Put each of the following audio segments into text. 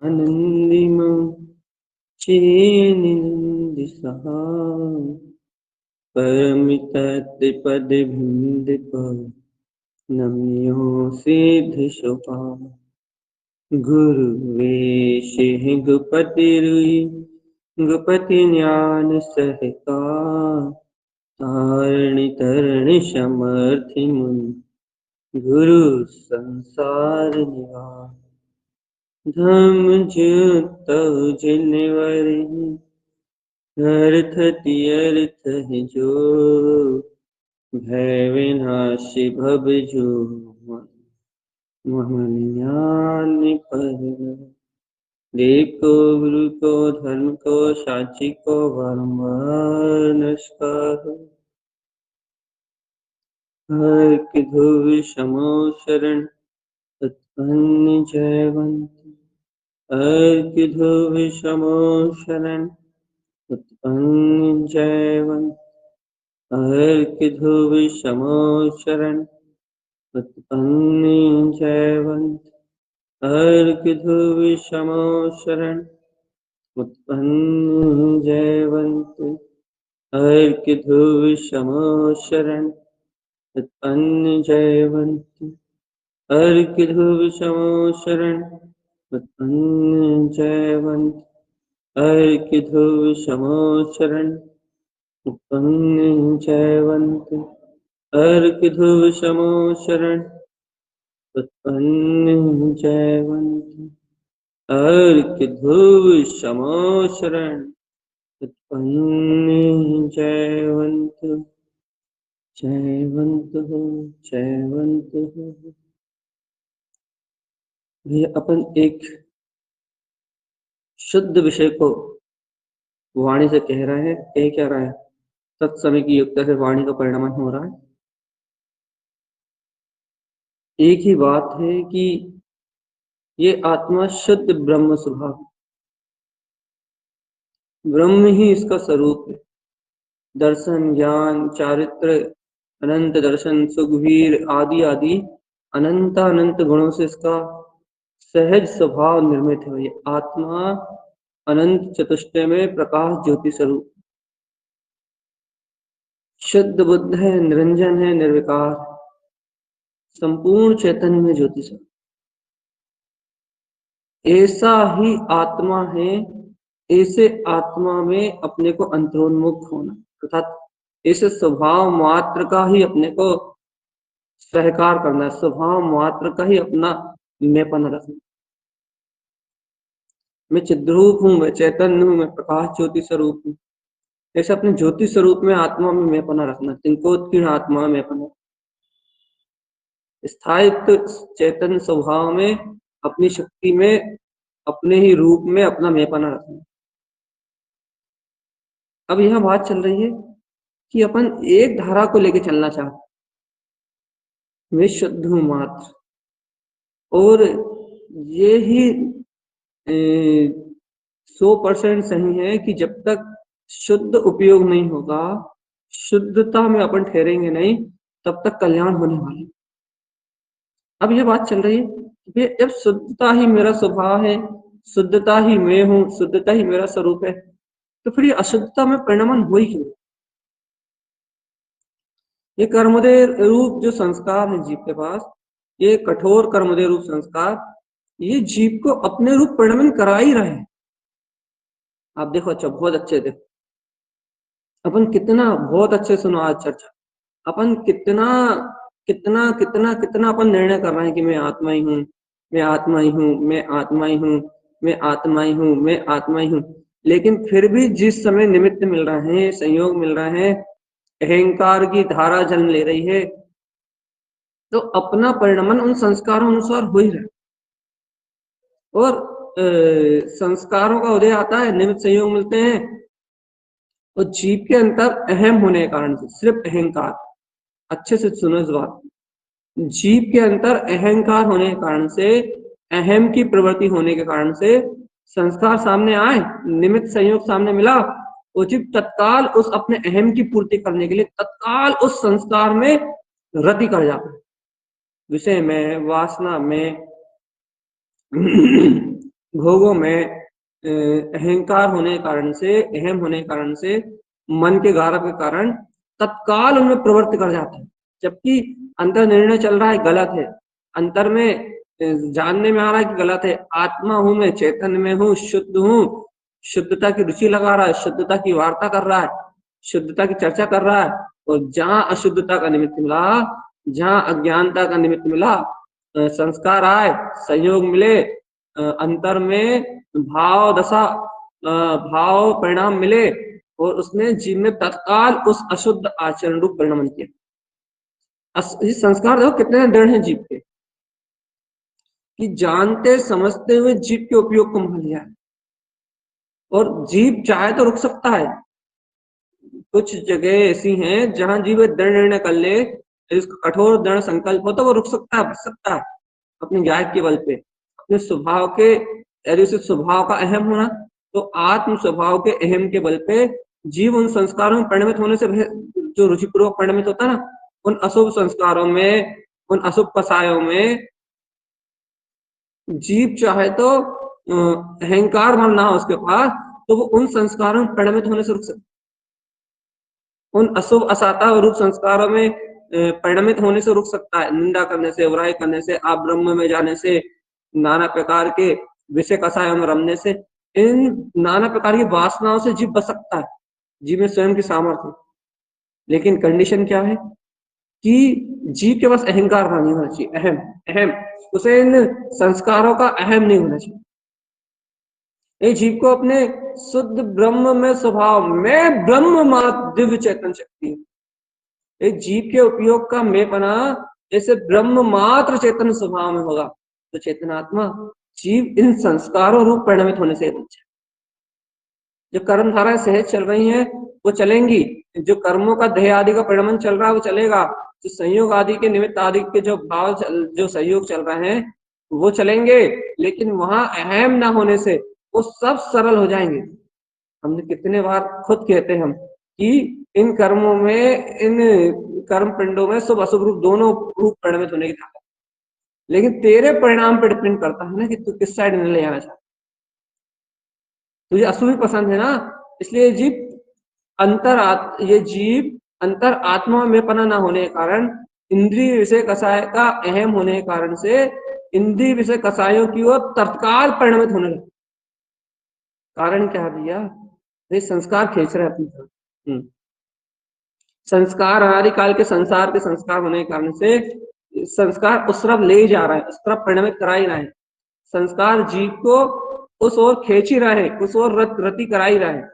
आनंदिमं चेनिनन्दिसहां परमितत्पदभिन्दिप नम्यो सिद्धिशुभाम् गुरुवेशिः गुपतिरुई गुपति ज्ञान सहका तारिणि तरणि समर्थि मुनि गुरु संसार निवास धम्म ज्योत जिनवरि अर्थ तीर्थ है जो भय विनाशी भव जो मोहन ज्ञान पर देव को गुरु को धर्म को साची को बारंबार नमस्कार हर कि ध्रुव समो शरण उत्पन्न जयवंत हर कि ध्रुव समो शरण उत्पन्न जयवंत हर कि ध्रुव समो शरण उत्पन्न जयवंत हर कि ध्रुव समो शरण उत्पन्न जयवंत हर कि ध्रुव समो शरण उत्पन्न जयवंत हर कि ध्रुव समो शरण उत्पन्न जयवंत हर कि ध्रुव समो शरण उत्पन्न जयवंत हर कि ध्रुव समो शरण उत्पन्न जयवंत हर कि ध्रुव समो शरण उत्पन्न जयवंत जयवंत हो जयवंत हो। ये अपन एक शुद्ध विषय को वाणी से कह रहे हैं। कह क्या रहा है? तत्समय की युक्ता से वाणी का परिणमन हो रहा है। एक ही बात है कि ये आत्मा शुद्ध ब्रह्म स्वभाव, ब्रह्म ही इसका स्वरूप है। दर्शन, ज्ञान, चारित्र, अनंत दर्शन, सुखवीर आदि आदि अनंत अनंत गुणों से इसका सहज स्वभाव निर्मित है। ये आत्मा अनंत चतुष्टय में प्रकाश ज्योति स्वरूप, शुद्ध बुद्ध है, निरंजन है, निर्विकार, संपूर्ण चैतन्य में ज्योति स्वरूप। ऐसा ही आत्मा है। ऐसे आत्मा में अपने को अंतरोन्मुख होना, अर्थात ऐसे स्वभाव मात्र का ही अपने को सहकार करना, स्वभाव मात्र का ही अपना मैंपन रखना। मैं चिद्रूप हूँ, मैं चैतन्य हूँ, मैं प्रकाश ज्योति स्वरूप हूँ। ऐसे अपने ज्योति स्वरूप में आत्मा में मैंपना रखना, तिंकोत्कीर्ण आत्मा में मैंपना, स्थायित्व चैतन्य स्वभाव में, अपनी शक्ति में, अपने ही रूप में अपना मैंपना रखना। अब यह बात चल रही है कि अपन एक धारा को लेके चलना चाहते, मैं शुद्ध हूं मात्र, और ये ही 100% सही है कि जब तक शुद्ध उपयोग नहीं होगा, शुद्धता में अपन ठहरेंगे नहीं, तब तक कल्याण होने वाला। अब यह बात चल रही है कि जब शुद्धता ही मेरा स्वभाव है, शुद्धता ही मैं हूं, शुद्धता ही मेरा स्वरूप है, तो फिर ये अशुद्धता में परिणमन हो ही क्यों? ये कर्मोदय रूप जो संस्कार है जीव के पास, ये कठोर कर्मोदय रूप संस्कार, ये जीव को अपने रूप परिणमन करा ही रहे हैं। आप देखो, अच्छा बहुत अच्छे देखो, अपन कितना बहुत अच्छे सुनो आज चर्चा, अपन कितना कितना कितना कितना अपन निर्णय कर रहे हैं कि मैं आत्मा ही हूँ, मैं आत्मा ही हूँ, मैं आत्मा ही हूँ, मैं आत्मा ही हूँ, मैं आत्मा ही हूँ। लेकिन फिर भी जिस समय निमित्त मिल रहा है, संयोग मिल रहा है, अहंकार की धारा जन्म ले रही है, तो अपना परिणमन उन संस्कारों अनुसार हो ही रहा है। और संस्कारों का उदय आता है, निमित्त संयोग मिलते हैं, और जीव के अंतर अहम होने के कारण से, सिर्फ अहंकार, अच्छे से सुनो इस बात, जीव के अंतर अहंकार होने के कारण से, अहम की प्रवृत्ति होने के कारण से संस्कार सामने आए, निमित्त संयोग सामने मिला, वो जीव तत्काल उस अपने अहम की पूर्ति करने के लिए तत्काल उस संस्कार में रति कर जाता है, विषय में, वासना में, भोगों में अहंकार होने के कारण से, अहम होने के कारण से, मन के गारव के कारण तत्काल उनमें प्रवृत्ति कर जाता है, जबकि अंतर निर्णय चल रहा है गलत है, अंतर में जानने में आ रहा है कि गलत है। आत्मा हूं मैं, चैतन्य में हूँ, शुद्ध हूँ, शुद्धता की रुचि लगा रहा है, शुद्धता की वार्ता कर रहा है, शुद्धता की चर्चा कर रहा है। और जहां अशुद्धता का निमित्त मिला, जहां अज्ञानता का निमित्त मिला, संस्कार आए, संयोग मिले, अंतर में भाव दशा, भाव परिणाम मिले, और उसने जीव में तत्काल उस अशुद्ध आचरण रूप परिणाम किया। इस संस्कार देखो कितने दृढ़ हैं जीव के, कि जानते समझते हुए जीव के उपयोग को मान लिया है। और जीव चाहे तो रुक सकता है, कुछ जगह ऐसी हैं जहां जीव दृढ़ निर्णय कर ले, इसका कठोर दृढ़ संकल्प हो तो वो रुक सकता है, बच सकता है अपने ज्ञान के बल पे, अपने स्वभाव के, यदि उसे स्वभाव का अहम होना, तो आत्म स्वभाव के अहम के बल पे जीव उन संस्कारों में परिणमित होने से, जो रुचिपूर्वक परिणमित होता है ना, उन अशुभ संस्कारों में, उन अशुभ कसायों में जीव चाहे तो अहंकार ना हो उसके पास, तो वो उन संस्कारों में परिणमित होने से रुक सकता, उन अशुभ असाता रूप संस्कारों में परिणमित होने से रुक सकता है, निंदा करने से, बुराई करने से, आप ब्रह्म में जाने से, नाना प्रकार के विषय कसायों में रमने से, इन नाना प्रकार की वासनाओं से जीव बच सकता है, जीव में स्वयं की सामर्थ्य। लेकिन कंडीशन क्या है कि जीव के पास अहंकार नहीं होना चाहिए, अहम अहम, उसे इन संस्कारों का अहम नहीं होना चाहिए। ये जीव को अपने शुद्ध ब्रह्म में स्वभाव में, ब्रह्म मात्र दिव्य चेतन शक्ति है, एक जीव के उपयोग का मैं बना जैसे ब्रह्म मात्र चेतन स्वभाव में होगा, तो चेतनात्मा जीव इन संस्कारों रूप परिणमित होने से बचे। जो कर्म धाराएं सहज चल रही हैं वो चलेंगी, जो कर्मों का देह आदि का परिणमन चल रहा है वो चलेगा, जो संयोग आदि के निमित्त आदि के जो भाव जो सहयोग चल रहे हैं वो चलेंगे, लेकिन वहां अहम ना होने से वो सब सरल हो जाएंगे। हमने कितने बार खुद कहते हैं हम कि इन कर्मों में, इन कर्म पिंडों में शुभ अशुभ रूप दोनों रूप परिणमित होने की ताकत, लेकिन तेरे परिणाम पर डिपेंड करता है ना कि तू किस साइड में ले जाना चाहता है। तुझे अशुभ ही पसंद है ना, इसलिए जीव ये जीव अंतर आत्मा में पना न होने के कारण, इंद्रिय विषय कसाय का अहम होने के कारण से इंद्रिय विषय कसायों की ओर तत्काल परिणमित होने लगे। कारण क्या है भैया, ये संस्कार खींच रहे अपनी तरफ। संस्कार अनादिकाल के संसार के संस्कार होने के कारण से संस्कार उस तरफ ले जा रहा है, उस तरफ परिणमित करा ही रहा है। संस्कार जीव को उस ओर खींच ही रहा है, उस ओर रति करा ही रहा है।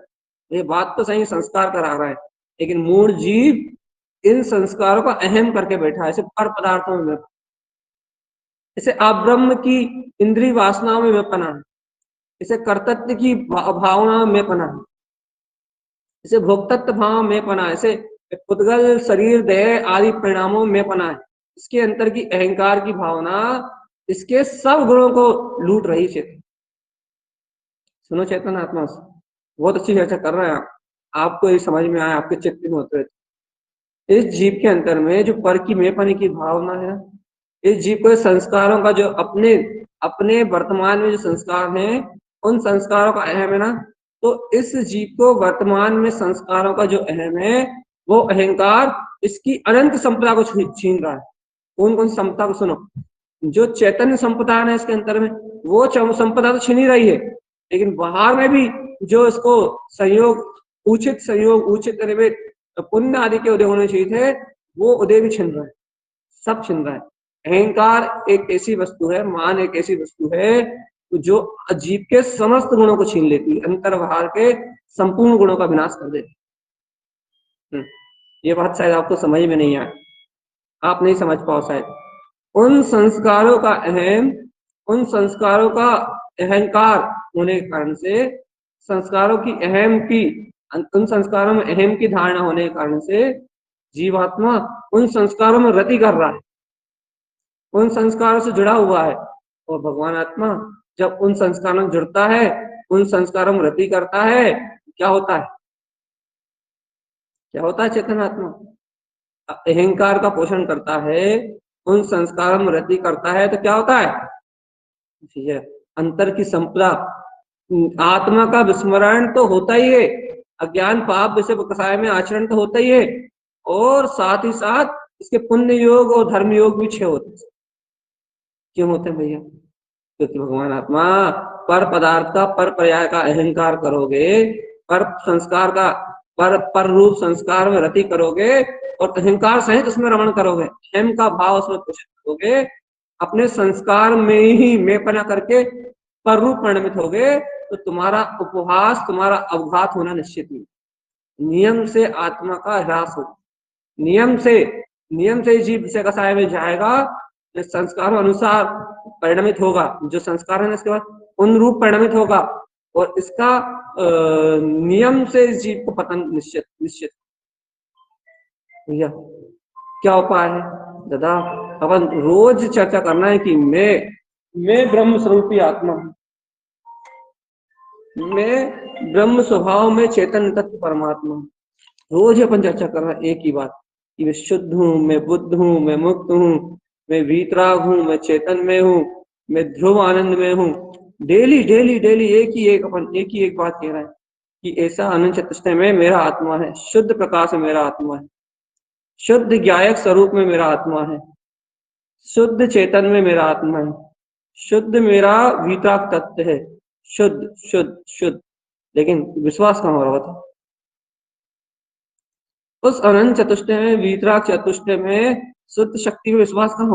ये बात तो सही, संस्कार करा रहा है, लेकिन मूल जीव इन संस्कारों का अहम करके बैठा है, इसे पर पदार्थों में, इसे अब्रह्म की इंद्रिय वासनाओं में पना है, इसे कर्तव्य की भावना में पना है, इसे भोक्तत्व भाव में पना है, इसे पुद्गल शरीर देह आदि परिणामों में पना है, इसके अंतर की अहंकार की भावना इसके सब गुणों को लूट रही चेतन। सुनो चेतन आत्मा, बहुत अच्छी चर्चा कर रहे हैं आप, आपको ये समझ में आया, आपके चित्त में होते रहते। इस जीव के अंतर में जो पर की मेपने की भावना है, इस जीव को संस्कारों का जो अपने अपने वर्तमान में जो संस्कार हैं उन संस्कारों का अहम है ना, तो इस जीव को वर्तमान में संस्कारों का जो अहम है वो अहंकार इसकी अनंत संपदा को छीन रहा है। कौन कौन संपदा को सुनो, जो चैतन्य संपदा है इसके अंतर में, वो संपदा तो छीन ही रही है, लेकिन बाहर में भी जो इसको संयोग, उचित संयोग, उचित पुण्य आदि के उदय होने चाहिए थे, वो उदय भी छिन रहा है, सब छिन रहा है। अहंकार एक ऐसी वस्तु है, मान एक ऐसी वस्तु है जो जीव के समस्त गुणों को छीन लेती है, अंतर बाहर के संपूर्ण गुणों का विनाश कर देती है। ये बात शायद आपको समझ में नहीं आए, आप नहीं समझ पाओ शायद। उन संस्कारों का अहम, उन संस्कारों का अहंकार होने के कारण से, संस्कारों की अहम की, उन संस्कारों में अहम की धारणा होने के कारण से जीवात्मा उन संस्कारों में रति कर रहा है, उन संस्कारों से जुड़ा हुआ है। और भगवान आत्मा जब उन संस्कारों में जुड़ता है, उन संस्कारों में रति करता है, क्या होता है, क्या होता है चेतन आत्मा, अहंकार का पोषण करता है, उन संस्कारों में रति करता है, तो क्या होता है, अंतर की संपदा, आत्मा का विस्मरण तो होता ही है, अज्ञान पाप विषय कसाय में आचरण तो होता ही है, और साथ ही साथ इसके पुण्य योग और धर्म योग भी छह होते हैं। क्यों होते हैं भैया? क्योंकि भगवान आत्मा पर पदार्थ का, पर पर्याय का अहंकार करोगे, पर संस्कार का, पर रूप संस्कार में रति करोगे और अहंकार सहित उसमें रमण करोगे, अहम का भाव उसमें पोषित करोगे, अपने संस्कार में ही मेपना करके पर रूप परिणमित होगे, तो तुम्हारा उपहास, तुम्हारा अवघात होना निश्चित नहीं। नियम से आत्मा का ह्रास होगा, नियम से जीव विषय कसाय में जाएगा, संस्कारों अनुसार परिणमित होगा, जो संस्कार है इसके बाद उन रूप परिणमित होगा, और इसका नियम से जीव को पतन निश्चित। भैया क्या उपाय है दादा? अपन रोज चर्चा करना है कि मैं ब्रह्म स्वरूपी आत्मा हूं, मैं ब्रह्म स्वभाव में चेतन तत्व परमात्मा हूं। रोज अपन चर्चा कर रहे हैं एक ही बात कि मैं शुद्ध हूं, मैं बुद्ध हूं, मैं मुक्त हूं, मैं वीतराग हूं, मैं चेतन में हूं, मैं ध्रुव आनंद में हूं। डेली डेली डेली एक ही एक बात कह रहा है कि ऐसा अनंत चतुष्टय में मेरा आत्मा है, शुद्ध प्रकाश में मेरा आत्मा है, शुद्ध ज्ञायक स्वरूप में मेरा आत्मा है, शुद्ध चेतन में मेरा आत्मा है, शुद्ध मेरा वीतराग तत्व है, शुद्ध शुद्ध शुद्ध। लेकिन विश्वास कहाँ हो रहा था? उस अनंत चतुष्टय में, वीतराग चतुष्टय में शुद्ध शक्ति में विश्वास कहाँ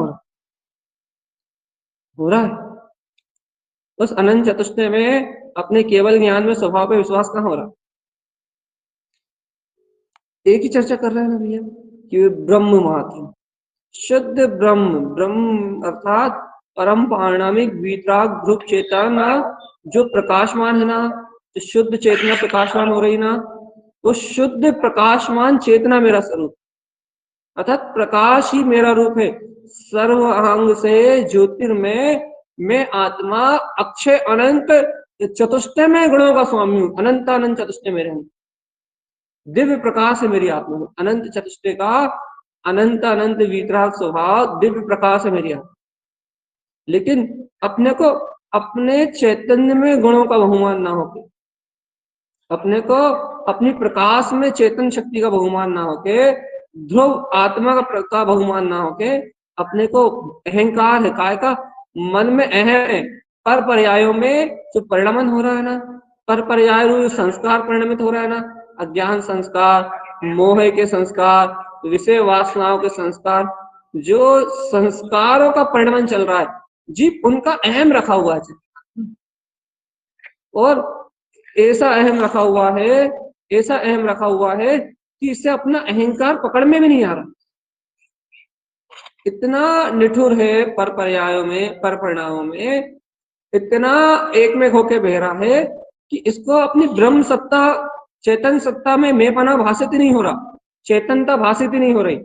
हो रहा है? उस अनंत चतुष्टय में अपने केवल ज्ञान में, स्वभाव पे विश्वास कहाँ हो रहा है? एक ही चर्चा कर रहे हैं ना भैया कि ब्रह्म मात्र, शुद्ध ब्रह्म, ब्रह्म अर्थात परम पारणामिक वीतराग ध्रुव चेतन, जो प्रकाशमान है ना, जो शुद्ध चेतना प्रकाशमान हो रही ना, वो शुद्ध प्रकाशमान चेतना मेरा स्वरूप, अर्थात प्रकाश ही मेरा रूप है। सर्व अंग से ज्योतिर्मय मैं आत्मा अक्षय अनंत चतुष्टय में गुणों का स्वामी हूँ, अनंत अनंत चतुष्टय में रहूं, दिव्य प्रकाश है मेरी आत्मा, अनंत चतुष्टय का अनंत अनंत वीतराग स्वभाव दिव्य प्रकाश है मेरी आत्मा। लेकिन अपने को अपने चैतन्य में गुणों का बहुमान ना होके, अपने को अपनी प्रकाश में चेतन शक्ति का बहुमान ना होके, ध्रुव आत्मा का बहुमान ना होके, अपने को अहंकार है काय का, मन में अहम है, पर पर्यायों में जो परिणमन हो रहा है ना, पर पर्याय रूप संस्कार परिणमित हो रहा है ना, अज्ञान संस्कार, मोह के संस्कार, विषय वासनाओं के संस्कार, जो संस्कारों का परिणमन चल रहा है, जीव उनका अहम रखा हुआ है, और ऐसा अहम रखा हुआ है, ऐसा अहम रखा हुआ है कि इससे अपना अहंकार पकड़ में भी नहीं आ रहा, इतना निठुर है पर पर्यायों में, पर परिणामों में इतना एक में होके बह रहा है कि इसको अपनी ब्रह्म सत्ता, चेतन सत्ता में मैंपना भाषित ही नहीं हो रहा, चेतनता भाषित ही नहीं हो रही,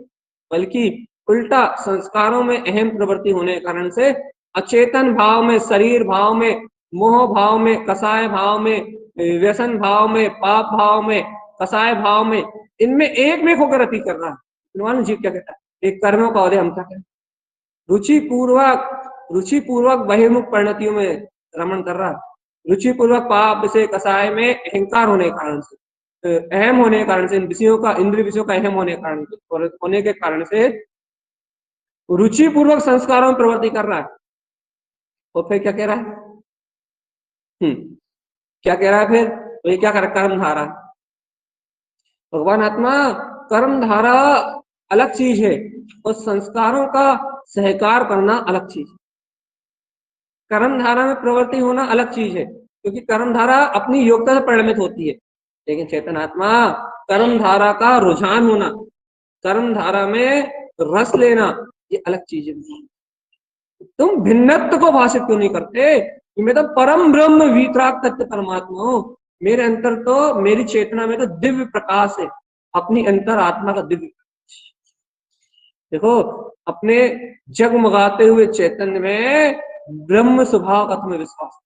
बल्कि उल्टा संस्कारों में अहम प्रवृत्ति होने के कारण से अचेतन भाव में, शरीर भाव में, मोह भाव में, कसाय भाव में, व्यसन भाव में, पाप भाव में, कसाय भाव में, इनमें एक में होकर रति कर रहा है। जीव क्या कहता है? एक कर्मों का औदय हम क्या करें? रुचि पूर्वक बहिर्मुख परिणतियों में रमण कर रहा है, रुचि पूर्वक पाप से कसाय में अहंकार होने के कारण से, अहम होने के कारण से, विषयों का, इंद्रिय विषयों का अहम होने के कारण से रुचि पूर्वक संस्कारों में प्रवृत्ति कर रहा है। और फिर क्या कह रहा है? क्या कह रहा है फिर? तो ये क्या कर, कर्म धारा, भगवान आत्मा कर्म धारा अलग चीज है और संस्कारों का सहकार करना अलग चीज है। कर्म धारा में प्रवृत्ति होना अलग चीज है, क्योंकि कर्म धारा अपनी योग्यता से परिणमित होती है, लेकिन चेतन आत्मा कर्म धारा का रुझान होना, कर्म धारा में रस लेना, ये अलग चीज है। तुम भिन्नत्व को भाषित क्यों नहीं करते कि मैं तो परम ब्रह्म वीतराग तत्व परमात्मा हूं, मेरे अंतर तो, मेरी चेतना में तो दिव्य प्रकाश है, अपनी अंतर आत्मा का दिव्य प्रकाश। देखो, अपने जगमगाते हुए चैतन्य में ब्रह्म स्वभाव का तुम्हें विश्वास,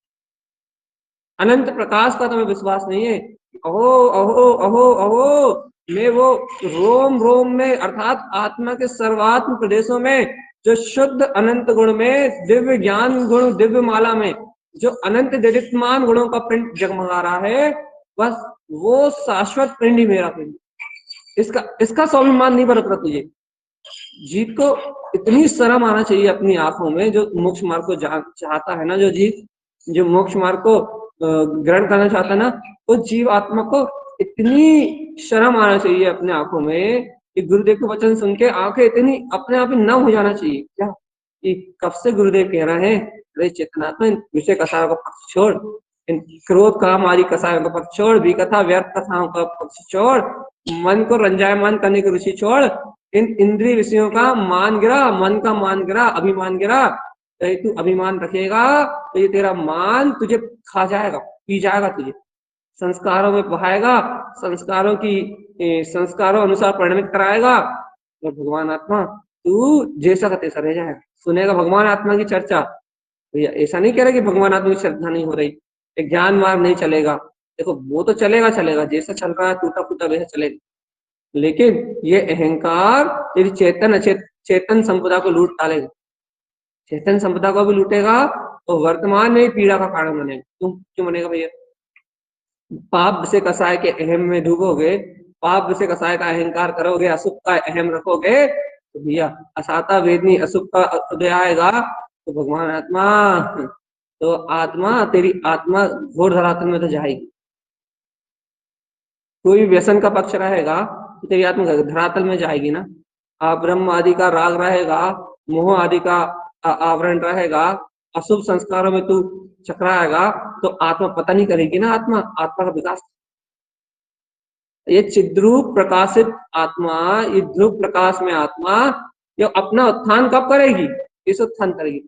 अनंत प्रकाश का तुम्हें विश्वास नहीं है। अहो अहो अहो अहो, मैं वो रोम रोम में, अर्थात आत्मा के सर्वात्म प्रदेशों में, जो शुद्ध अनंत गुण में, दिव्य ज्ञान गुण, दिव्य माला में जो अनंत जडितमान गुणों का पिंड जगमगा रहा है, बस वो शाश्वत पिंड ही मेरा पिंड। इसका स्वाभिमान नहीं बरतना तुझे। जीव को इतनी शर्म आना चाहिए अपनी आंखों में, जो मोक्ष मार्ग को चाहता है ना, जो जीव जो मोक्ष मार्ग को ग्रहण करना चाहता है ना, वो जीव आत्मा को इतनी शर्म आना चाहिए अपने आंखों में कि गुरुदेव के वचन सुन के आंखें इतनी अपने आप ही नम हो जाना चाहिए। क्या कि कब से गुरुदेव कह रहे हैं, अरे चेतनात्मा इन विषय कथाओं का पक्ष छोड़, इन क्रोध काम आदि कथाओं का पक्ष छोड़, विकथा व्यर्थ कथाओं का पक्ष छोड़, मन को रंजायमान करने की रुचि छोड़, इन इंद्रिय विषयों का मान गिरा, मन का मान गिरा, अभिमान गिरा। तू अभिमान रखेगा तो ये तेरा मान तुझे खा जाएगा, पी जाएगा, तुझे संस्कारों में बहाएगा, संस्कारों अनुसार परिणमित कराएगा। और भगवान आत्मा तू जैसा का तैसा रह जाएगा। सुनेगा भगवान आत्मा की चर्चा, भैया ऐसा नहीं कह रहा कि भगवान आत्मा की श्रद्धा नहीं हो रही, एक ज्ञान मार्ग नहीं चलेगा। देखो वो तो चलेगा, जैसा चल रहा है टूटा फूटा वैसा चलेगा, लेकिन ये अहंकार तेरी चेतन संपदा को लूट डालेगा, चेतन संपदा को भी लूटेगा, तो वर्तमान में पीड़ा का कारण बनेगा। तुम क्यों बनेगा भैया? पाप से कसाय के अहम में डूबोगे, पाप से कसाय का अहंकार करोगे, असुख का अहम रखोगे, तो भैया असाता वेदनी असुख का उदय आएगा। तो भगवान आत्मा, तो आत्मा तेरी आत्मा घोर धरातल में तो जाएगी। कोई व्यसन का पक्ष रहेगा तो तेरी आत्मा धरातल में जाएगी ना। ब्रह्म आदि का राग रहेगा, मोह आदि का आवरण रहेगा, अशुभ संस्कारों में तू चकराएगा, तो आत्मा पता नहीं करेगी ना। आत्मा का विकास, ये चिद्रूप प्रकाशित आत्मा, ये ध्रुव प्रकाश में आत्मा, ये अपना उत्थान कब करेगी? इस उत्थान करेगी।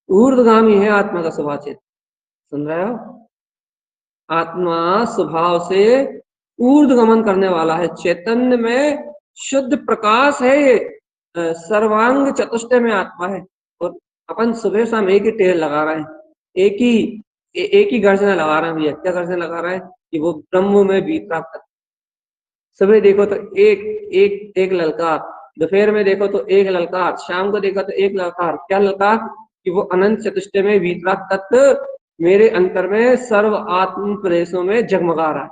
ऊर्ध्वगामी है आत्मा का स्वभाव। चेत सुन रहे हो? आत्मा स्वभाव से ऊर्ध्वगमन करने वाला है, चैतन्य में शुद्ध प्रकाश है, ये सर्वांग चतुष्टय में आत्मा है। और अपन सुबह शाम एक ही टेल लगा रहे हैं, एक ही गर्जना लगा रहे हैं भैया। क्या गर्जना लगा रहे हैं? कि वो ब्रह्म में बीत प्राप्त। सुबह देखो तो एक ललकार, दोपहर में देखो तो एक ललकार, शाम को देखो तो एक ललकार। क्या ललकार? कि वो अनंत चतुष्टय में वीतराग तत्व मेरे अंतर में सर्व आत्म प्रदेशों में जगमगा रहा है।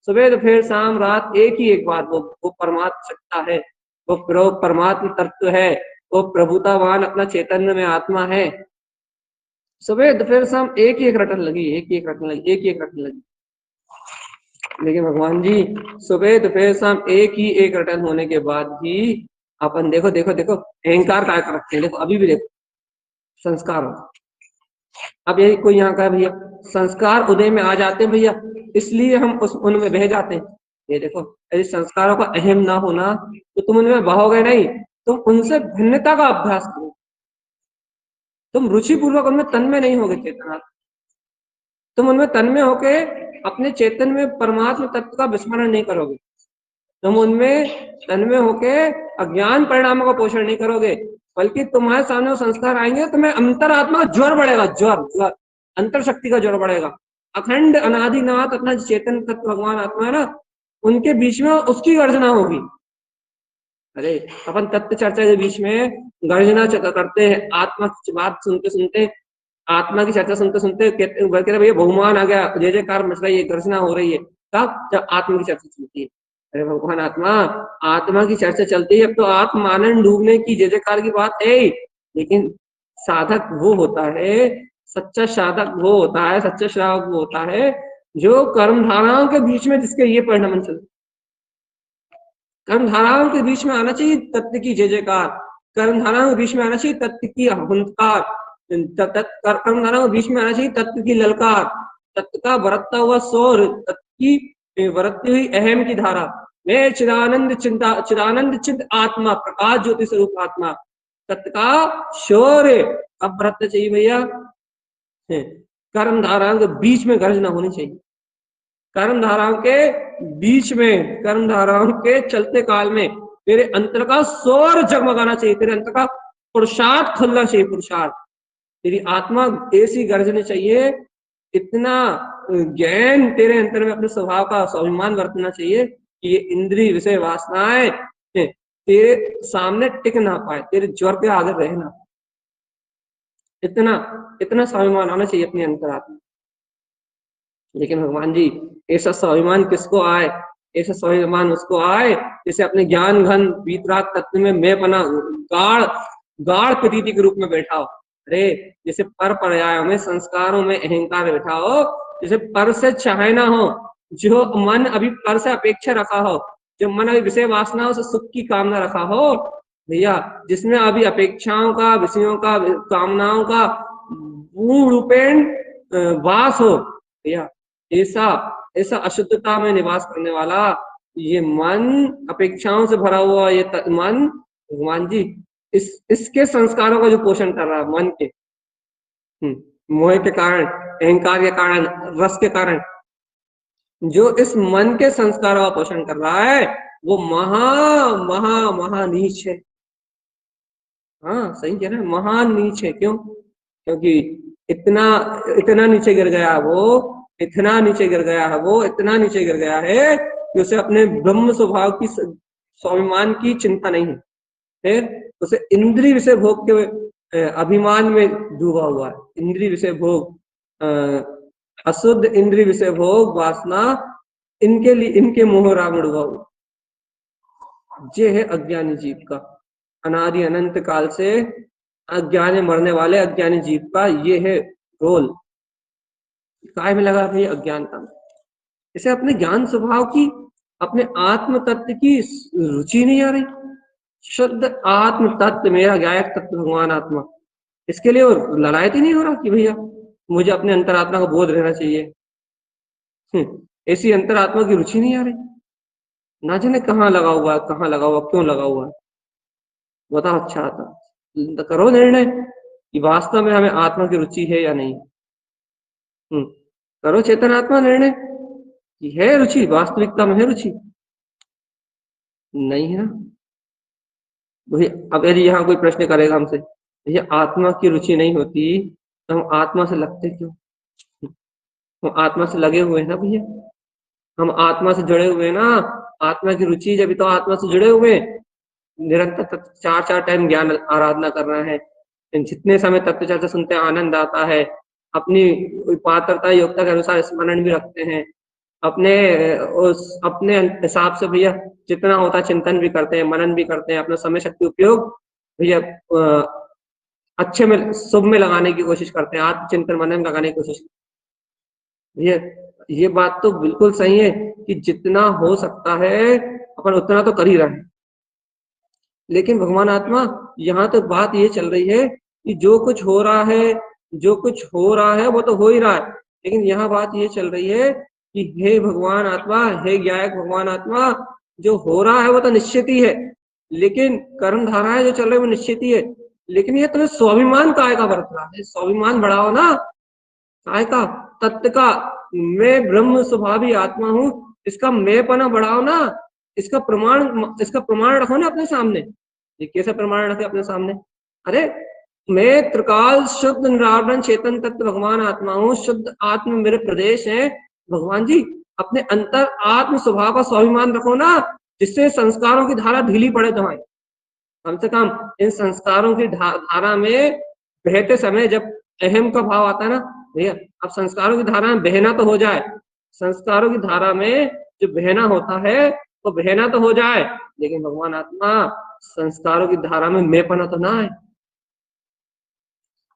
सुबह दोपहर शाम रात एक बात, वो परमात्म सत्ता है, वो परमात्म तत्व है, वो प्रभुतावान अपना चैतन्य में आत्मा है। सुबह दोपहर शाम एक रटन लगी, एक रटन लगी। लेकिन भगवान जी सुबह दोपहर शाम एक रटन होने के बाद भी अपन देखो अहंकार काय कर रखते हैं। देखो अभी भी देखो संस्कार, अब यही कोई यहाँ का भैया संस्कार उदय में आ जाते हैं भैया, इसलिए हम उनमें बह जाते हैं। ये देखो यदि संस्कारों का अहम ना होना तो तुम उनमें बहोगे नहीं, तुम उनसे भिन्नता का अभ्यास करो, तुम रुचि पूर्वक उनमें तन्मय नहीं होगे। चेतना तुम उनमें तन्मय होके अपने चेतन में परमात्मा तत्व का विस्मरण नहीं करोगे, तुम उनमें तन्मय होके अज्ञान परिणामों का पोषण नहीं करोगे, बल्कि तुम्हारे सामने वो संस्कार आएंगे, तुम्हें अंतरात्मा का ज्वर बढ़ेगा, ज्वर अंतर शक्ति का ज्वर बढ़ेगा। अखंड अनादिनाथ अपना चेतन तत्व भगवान आत्मा है ना, उनके बीच में उसकी गर्जना होगी। अरे अपन तत्व चर्चा के बीच में गर्जना करते हैं, आत्मा की बात सुनते सुनते, आत्मा की चर्चा सुनते सुनते कहते भैया बहुमान आ गया, जय जयकार मच रही है, गर्जना हो रही है। तब जब आत्मा की चर्चा चलती है, अरे भगवान आत्मा की चर्चा चलती है, अब तो आत्मा आनंद डूबने की जय जयकार की बात है। लेकिन साधक वो होता है, सच्चा साधक वो होता है, सच्चा श्रावक वो होता है जो कर्म धाराओं के बीच में जिसके ये परिणाम चलते, कर्म धाराओं के बीच में आना चाहिए तत्व की जय जयकार, कर्म धाराओं के बीच में आना चाहिए तत्व की हुंकार, कर्म धाराओं के बीच में आना चाहिए तत्व की ललकार, तत्व का बरतता हुआ शोर, तत्व की बरतती हुई अहम की धारा। मैं चिदानंद चिद आत्मा, प्रकाश ज्योति स्वरूप आत्मा, तत्व का शोर अब बरतना चाहिए भैया। कर्म धाराओं के बीच में गर्जना होनी चाहिए, कर्म धाराओं के बीच में, कर्म धाराओं के चलते काल में तेरे अंतर का शोर जगमगाना चाहिए, तेरे अंतर का पुरुषार्थ खुलना चाहिए, पुरुषार्थ, तेरी आत्मा ऐसी गर्जनी चाहिए, इतना ज्ञान तेरे अंतर में अपने स्वभाव का स्वाभिमान बरतना चाहिए कि ये इंद्रिय विषय वासनाएं तेरे सामने टिक ना पाए, तेरे ज्वर के आगे रहे ना। इतना इतना स्वाभिमान आना चाहिए अपने अंतरात्मा। लेकिन भगवान जी ऐसा स्वाभिमान किसको आए, ऐसा स्वाभिमान उसको आए जैसे अपने ज्ञान घन वीतराग तत्व में मैं बना गाढ़ गाढ़ प्रतीति के रूप में बैठा हो। अरे जैसे पर पर्यायों में संस्कारों में अहंकार बैठा हो, जैसे पर से चाहना हो, जो मन अभी पर से अपेक्षा रखा हो, जो मन अभी विषय वासनाओं से सुख की कामना रखा हो भैया, जिसमें अभी अपेक्षाओं का, विषयों का, कामनाओं का पूर्ण रूपेण वास हो भैया, ऐसा ऐसा अशुद्धता में निवास करने वाला ये मन, अपेक्षाओं से भरा हुआ ये मन, भगवान जी इसके संस्कारों का जो पोषण कर रहा है मन के, मोह के कारण, अहंकार के कारण, रस के कारण, जो इस मन के संस्कारों का पोषण कर रहा है वो महा महा महा नीच है। हाँ सही कह रहे हैं, महान नीच है। क्यों? क्योंकि इतना इतना नीचे गिर गया वो, इतना नीचे गिर गया है वो, इतना नीचे गिर गया है कि उसे अपने ब्रह्म स्वभाव की, स्वाभिमान की चिंता नहीं है। फिर उसे इंद्रिय विषय भोग के अभिमान में डूबा हुआ है। इंद्रिय विषय भोग, अशुद्ध इंद्रिय विषय भोग वासना, इनके लिए, इनके मोह राग में डूबा हुआ। ये है अज्ञानी जीव का, अनादि अनंत काल से अज्ञान में मरने वाले अज्ञानी जीव का ये है रोल। काय में लगा था ये अज्ञान का, इसे अपने ज्ञान स्वभाव की, अपने आत्म तत्व की रुचि नहीं आ रही। शुद्ध आत्म तत्व, मेरा गायक तत्व भगवान आत्मा, इसके लिए वो ललायत ही नहीं हो रहा कि भैया मुझे अपने अंतरात्मा का बोध रहना चाहिए। ऐसी अंतरात्मा की रुचि नहीं आ रही, ना जाने कहाँ लगा हुआ है, कहाँ लगा हुआ, क्यों लगा हुआ है। बताओ, अच्छा था करो निर्णय कि वास्तव में हमें आत्मा की रुचि है या नहीं। करो चेतन आत्मा निर्णय कि है रुचि, वास्तविकता में है रुचि, नहीं है ना। वही, अब यदि यहाँ कोई प्रश्न करेगा हमसे, ये आत्मा की रुचि नहीं होती तो हम आत्मा से लगते क्यों? हम आत्मा से लगे हुए हैं ना भैया, हम आत्मा से जुड़े हुए हैं ना। आत्मा की रुचि जब तो आत्मा से जुड़े हुए, निरंतर चार चार टाइम ज्ञान आराधना कर रहे हैं, जितने समय तत्व चर्चा सुनते हैं आनंद आता है, अपनी पात्रता योग्यता के अनुसार स्मरण भी रखते हैं, अपने उस अपने हिसाब से भैया जितना होता है चिंतन भी करते हैं, मनन भी करते हैं, अपना समय शक्ति उपयोग भैया अच्छे में, शुभ में लगाने की कोशिश करते हैं, आत्मचिंतन मनन लगाने की कोशिश। ये बात तो बिल्कुल सही है कि जितना हो सकता है अपन उतना तो कर ही रहे हैं। लेकिन भगवान आत्मा, यहाँ तो बात ये चल रही है कि जो कुछ हो रहा है, जो कुछ हो रहा है वो तो हो ही रहा है, लेकिन यहाँ बात ये चल रही है कि हे भगवान आत्मा, हे ज्ञायक भगवान आत्मा, जो हो रहा है वो तो निश्चित ही है, लेकिन कर्म धाराएं जो चल रही है वो निश्चित ही है, लेकिन ये तुम्हें स्वाभिमान काय का बरत रहा है। स्वाभिमान बढ़ाओ ना, काय का, तत्व का, मैं ब्रह्म स्वभावी आत्मा हूँ, इसका मैंपना बढ़ाओ ना, इसका प्रमाण रखो ना अपने सामने। ये कैसे प्रमाण रखे अपने सामने? अरे मैं त्रिकाल शुद्ध निरावरण चेतन तत्व भगवान आत्मा हूँ, शुद्ध आत्म मेरे प्रदेश है। भगवान जी अपने अंतर आत्म स्वभाव का स्वाभिमान रखो ना, जिससे संस्कारों की धारा ढीली पड़े तुम्हारी। कम से कम इन संस्कारों की धारा में बहते समय जब अहम का भाव आता है ना भैया, अब संस्कारों की धारा में बहना तो हो जाए, संस्कारों की धारा में जो बहना होता है तो बहना तो हो जाए, लेकिन भगवान आत्मा संस्कारों की धारा में मैंपना तो ना है,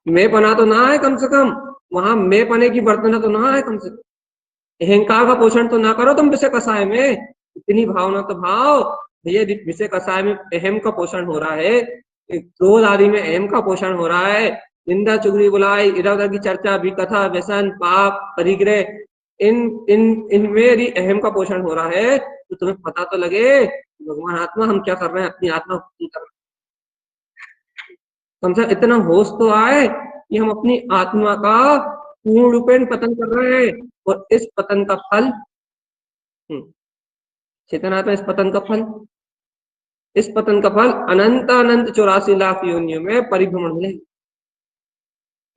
मैंपना तो ना है, कम से कम वहां मैंपने की बर्तना तो ना है, कम से कम अहंकार का पोषण तो ना करो तुम विषय कसाय में। इतनी भावना तो भाव भैया, विषय कसाय में अहम का पोषण हो रहा है, क्रोध आदि में अहम का पोषण हो रहा है, निंदा चुगली बुलाई, इधर उधर की चर्चा, विकथा, व्यसन, पाप, परिग्रह, इन इन इनमें यदि अहम का पोषण हो रहा है तो तुम्हें पता तो लगे भगवान आत्मा हम क्या कर रहे हैं, अपनी आत्मा को कर रहे हैं। कम से कम इतना होश तो आए कि हम अपनी आत्मा का पूर्ण रूपेण पतन कर रहे हैं, और इस पतन का फल, चेतन आत्मा, इस पतन का फल अनंत अनंत 84 लाख योनियों में परिभ्रमण मिलेगा,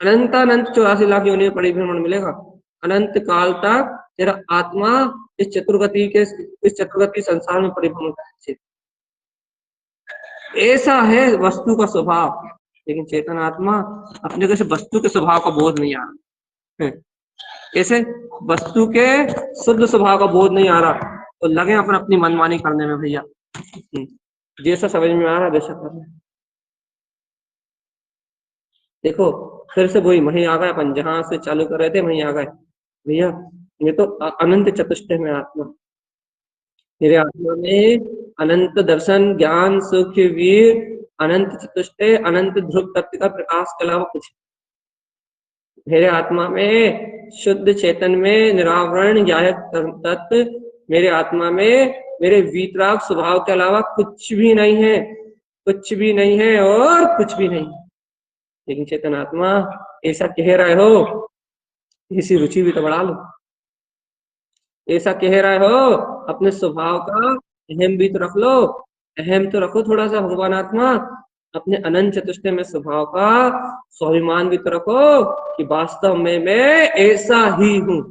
अनंत अनंत 84 लाख योनियों में परिभ्रमण मिलेगा। अनंत काल तक तेरा आत्मा इस चतुर्गति संसार में परिभ्रमण करे। ऐसा है वस्तु का स्वभाव, लेकिन चेतन आत्मा अपने कैसे वस्तु के स्वभाव का बोध नहीं आ रहा, कैसे वस्तु के शुद्ध स्वभाव का बोध नहीं आ रहा, तो लगे अपन अपनी मनमानी करने में भैया। जैसा समझ में आ रहा वैसा करना। देखो फिर से वही वहीं आ गए अपन, जहां से चालू कर रहे थे वहीं आ गए भैया। ये तो अनंत चतुष्टय में आत्मा, मेरे आत्मा में अनंत दर्शन ज्ञान सुख वीर अनंत चतुष्टय अनंत ध्रुव तत्व का प्रकाश के अलावा कुछ, मेरे आत्मा में शुद्ध चेतन में निरावरण ज्ञायक तत्व, मेरे आत्मा में मेरे वीतराग स्वभाव के अलावा कुछ भी नहीं है, कुछ भी नहीं है और कुछ भी नहीं। लेकिन चेतन आत्मा ऐसा कह रहे हो, इसी रुचि भी तो बढ़ा लो। ऐसा कह रहे हो अपने स्वभाव का अहम भी तो रख लो, अहम तो रखो थोड़ा सा भगवान आत्मा, अपने अनंत चतुष्टय में स्वभाव का स्वाभिमान भी तो रखो कि वास्तव में मैं ऐसा ही हूं,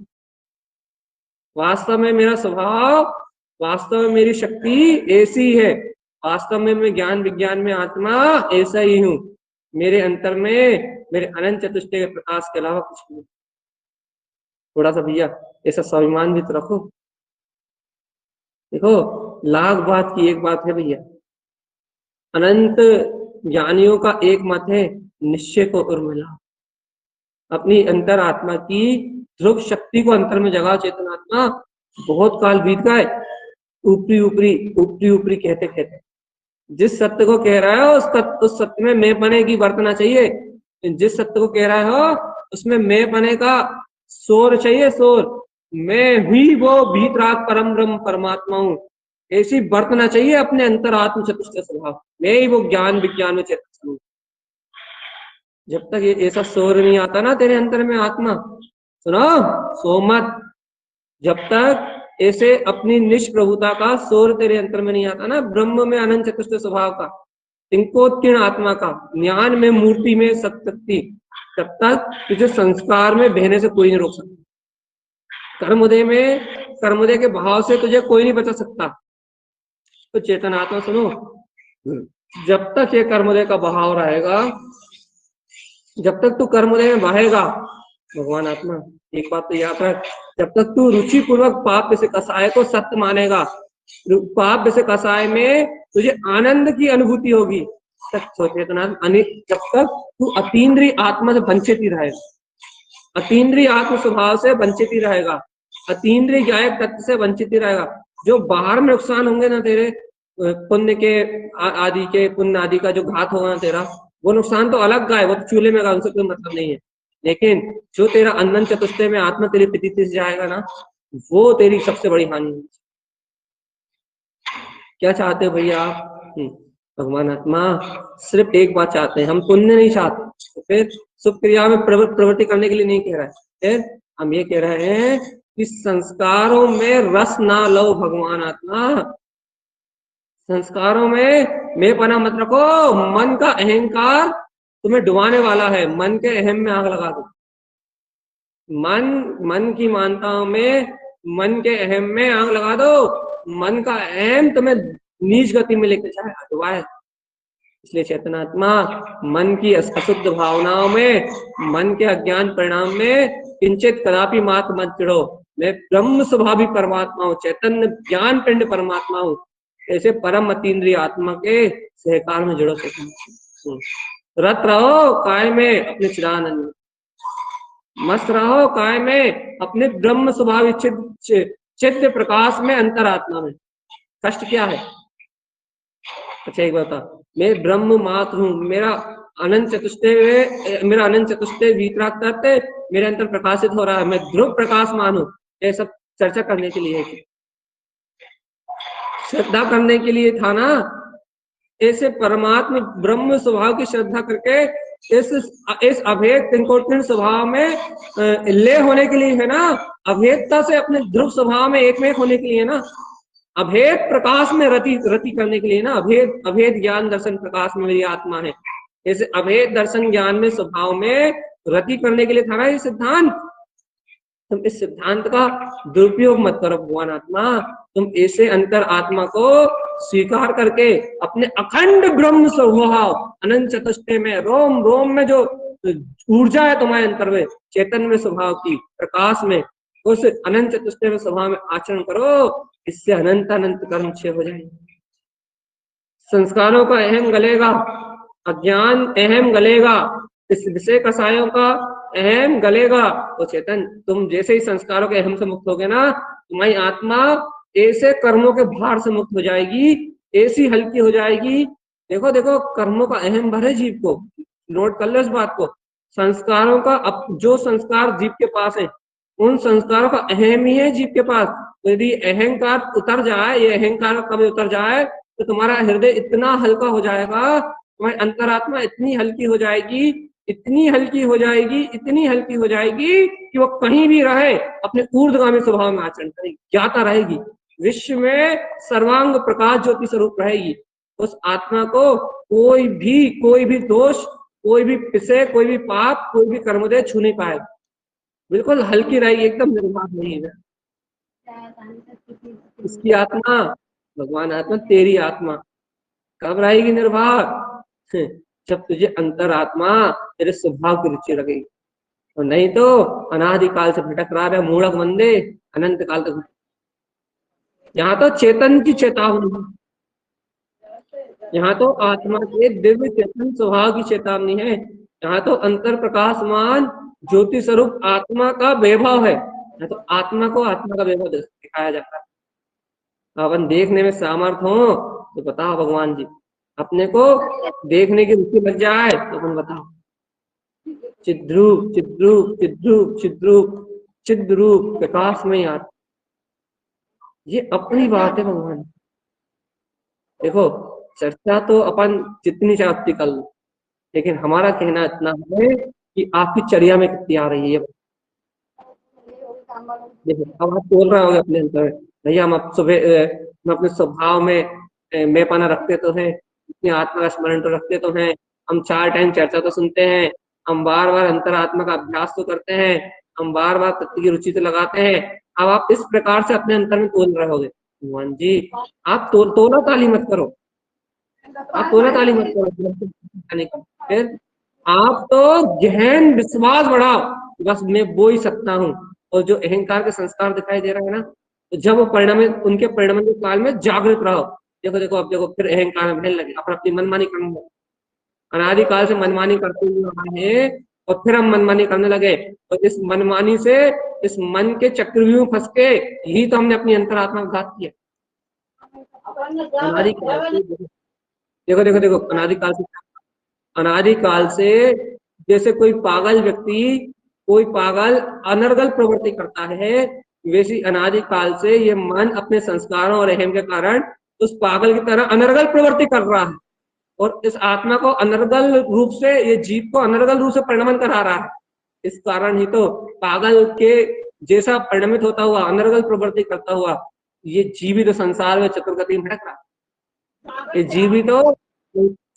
वास्तव में मेरा स्वभाव, वास्तव में मेरी शक्ति ऐसी है, वास्तव में मैं ज्ञान विज्ञान में आत्मा ऐसा ही हूं, मेरे अंतर में मेरे अनंत चतुष्टय के प्रकाश के अलावा कुछ नहीं। थोड़ा सा भैया ऐसा स्वाभिमान भी तो रखो। देखो लाख बात की एक बात है भैया, अनंत ज्ञानियों का एक मत है, निश्चय को उर्मिला, अपनी अंतर आत्मा की ध्रुव शक्ति को अंतर में जगा चेतन आत्मा। बहुत काल बीत गए ऊपरी ऊपरी ऊपरी ऊपरी कहते कहते, जिस सत्य को कह रहा है उस सत्य में मैं पने की बरतना चाहिए, जिस सत्य को कह रहा हो उसमें मैं पने का शोर चाहिए, शोर, मैं ही वो भीतराग परम ब्रह्म परमात्मा हूँ, ऐसी बरतना चाहिए अपने अंतर आत्म चतुष्टय स्वभाव, मैं ही वो ज्ञान विज्ञान में चेतन हूँ। जब तक ये ऐसा शोर नहीं आता ना तेरे अंतर में आत्मा, सुनो सो मत, जब तक ऐसे अपनी निष्प्रभुता का शोर तेरे अंतर में नहीं आता ना, ब्रह्म में अनंत चतुष्टय स्वभाव का, तिंकोत्कीर्ण आत्मा का, ज्ञान में मूर्ति में सत्शक्ति, तब तक तुझे संस्कार में बहने से कोई नहीं रोक सकता, कर्मोदय में कर्मोदय के भाव से तुझे कोई नहीं बचा सकता। तो चेतन आत्मा सुनो, जब तक ये कर्मोदय का बहाव रहेगा, जब तक तू कर्मोदय में बहेगा भगवान आत्मा, एक बात तो याद रख, जब तक तू रुचि पूर्वक पाप से कसाय को सत्य मानेगा, पाप से कसाय में तुझे आनंद की अनुभूति होगी, जब तक तू अतीन्द्रिय आत्मा से वंचित ही रहेगा, अतीन्द्रिय आत्म स्वभाव से वंचित ही रहेगा, अतीन्द्रिय ज्ञायक तत्व से वंचित ही रहेगा। जो बाहर में नुकसान होंगे ना तेरे, पुण्य के आदि के, पुण्य आदि का जो घात होगा ना तेरा, वो नुकसान तो अलग का है, वो तो चूल्हे में का, उनसे कोई मतलब नहीं है। लेकिन जो तेरा अनंत चतुष्टय में आत्मा तेरी प्रतीति से जाएगा ना, वो तेरी सबसे बड़ी हानि है। क्या चाहते हो भैया आप? भगवान आत्मा सिर्फ एक बात चाहते हैं, हम पुण्य नहीं चाहते, तो फिर शुभ क्रिया में प्रवृत्ति करने के लिए नहीं कह रहा है, फिर हम ये कह रहे हैं कि संस्कारों में रस ना लो भगवान आत्मा, संस्कारों में मैं पना मत रखो, मन का अहंकार तुम्हें डुबाने वाला है, मन के अहम में आग लगा दो, मन की मानताओं में, मन के अहम में आग लगा दो, मन का अहम तुम्हें नीच गति में लेकर जाए डुबाए। इसलिए चेतनात्मा मन की अशुद्ध भावनाओं में, मन के अज्ञान परिणाम में किंचित कदापि मात्र मत चिढ़ो, मैं ब्रह्म स्वभावी परमात्मा हूँ, चैतन्य ज्ञान पिंड परमात्मा हूँ, ऐसे परम अतीन्द्रिय आत्मा के सहकार में जुड़ो। रत रहो काय में अपने चिदानंद, मस्त रहो काय में अपने ब्रह्म स्वभाव चित्त प्रकाश में, अंतरात्मा में। कष्ट क्या है? अच्छा एक बता, मैं ब्रह्म मात्र हूँ, मेरा अनंत चतुष्टय, मेरा अनंत चतुष्टय वीतराग तत्व मेरे अंतर प्रकाशित हो रहा है, मैं ध्रुव प्रकाश मानू, ये सब चर्चा करने के लिए, श्रद्धा करने के लिए था ना, ऐसे परमात्मा ब्रह्म स्वभाव की श्रद्धा करके इस अभेद तिंकोत्कीर्ण स्वभाव में ले होने के लिए है ना, अभेदता से अपने ध्रुव स्वभाव में एकमेक होने के लिए ना, अभेद प्रकाश में रति करने के लिए ना, अभेद ज्ञान दर्शन प्रकाश में मेरी आत्मा है, ऐसे अभेद दर्शन ज्ञान में स्वभाव में रति करने के लिए था ना ये सिद्धांत। तुम इस सिद्धांत का दुरुपयोग मत करो भगवान आत्मा। तुम ऐसे अंतर आत्मा को स्वीकार करके अपने अखंड ब्रह्म स्वभाव अनंत चतुष्टय में रोम रोम में जो ऊर्जा है तुम्हारे अंतर में, चैतन्य स्वभाव की प्रकाश में, उस अनंत चतुष्टय में स्वभाव में आचरण करो। इससे अनंत अनंत कर्म क्षय हो जाएंगे। संस्कारों का अहम गलेगा, अज्ञान अहम गलेगा, इस विषय कसायों का अहम गलेगा। तो चेतन तुम जैसे ही संस्कारों के अहम से मुक्त होगे ना, तुम्हारी आत्मा ऐसे कर्मों के भार से मुक्त हो जाएगी, ऐसी हल्की हो जाएगी। देखो देखो, कर्मों का अहम भर है जीव को, नोट कर लो इस बात को। संस्कारों का जो संस्कार जीव के पास है, उन संस्कारों का अहम ही है जीव के पास। तो यदि अहंकार उतर जाए, ये अहंकार कभी उतर जाए, तो तुम्हारा हृदय इतना हल्का हो जाएगा, तुम्हारी अंतरात्मा इतनी हल्की हो जाएगी, इतनी हल्की हो जाएगी, इतनी हल्की हो जाएगी कि वो कहीं भी रहे अपने ऊर्ध्वगामी स्वभाव में आचरण करेगी, ज्ञाता रहेगी, विश्व में सर्वांग प्रकाश ज्योति स्वरूप रहेगी। उस आत्मा को कोई भी दोष, कोई भी विषय, कोई भी पाप, कोई भी कर्मोदय छू नहीं पाएगा। बिल्कुल हल्की रहेगी, एकदम निर्वाह नहीं है इसकी आत्मा। भगवान आत्मा तेरी आत्मा कब रहेगी निर्वाह? जब तुझे अंतर आत्मा तेरे स्वभाव की रुचि लगेगी, और नहीं तो अनादिकाल से भटक रहा है मूढ़क बंदे, अनंत काल तक। यहाँ तो चेतन की चेतावनी है, यहाँ तो आत्मा के दिव्य चेतन स्वभाव की चेतावनी है। यहाँ तो अंतर प्रकाशमान ज्योति स्वरूप आत्मा का वैभव है। यहाँ तो आत्मा को आत्मा का वैभव दिखाया जाता है। अपन देखने में सामर्थ हो तो बताओ भगवान जी, अपने को देखने की रुचि लग जाए तो तुम बताओ। चिद्रूप चिद्रूप चिद्रूप चिद्रूप चिद्रूप प्रकाश में आता, ये अपनी बात है भगवान। देखो, चर्चा तो अपन जितनी चाहती कर लो, लेकिन हमारा कहना इतना है कि आपकी चर्या में कितनी आ रही है। देखो, अब आप बोल रहे होगे अपने अंदर, भैया हम अब सुबह हम अपने स्वभाव में मैंपना रखते तो हैं, अपनी आत्मा का स्मरण तो रखते तो हैं, हम 4 टाइम चर्चा तो सुनते हैं, हम बार बार अंतरात्मा का अभ्यास तो करते हैं, हम बार बार तत्व की रुचि तो लगाते हैं। अब आप इस प्रकार से अपने अंतर में तोल रहे होगे। भगवान जी, आप तोला ताली मत करो, आप तोला ताली मत करो। फिर आप तो गहन विश्वास बढ़ाओ, बस मैं वो ही सकता हूँ। और जो अहंकार के संस्कार दिखाई दे रहा है ना, तो जब वो परिणाम, उनके परिणाम के काल में जागृत रहो। देखो देखो, अब देखो फिर अहंकार में बहने लगे, अपनी मनमानी करने लगे। अनादिकाल से मनमानी करते हुए रहे हैं, और फिर हम मनमानी करने लगे। और इस मनमानी से, इस मन के चक्रव्यूह में फंस के ही तो हमने अपनी अंतरात्मा को घात किया। देखो देखो देखो, अनादिकाल से जैसे कोई पागल व्यक्ति, कोई पागल अनर्गल प्रवृत्ति करता है, वैसी अनादिकाल से ये मन अपने संस्कारों और अहम के कारण उस पागल की तरह अनर्गल प्रवृत्ति कर रहा है, और इस आत्मा को अनर्गल रूप से, ये जीव को अनर्गल रूप से परिणमन करा रहा है। इस कारण ही तो पागल के जैसा परिणमित होता हुआ, अनर्गल प्रवृत्ति करता हुआ ये जीवित संसार में चतुर्गति में भटक रहा है। ये जीवित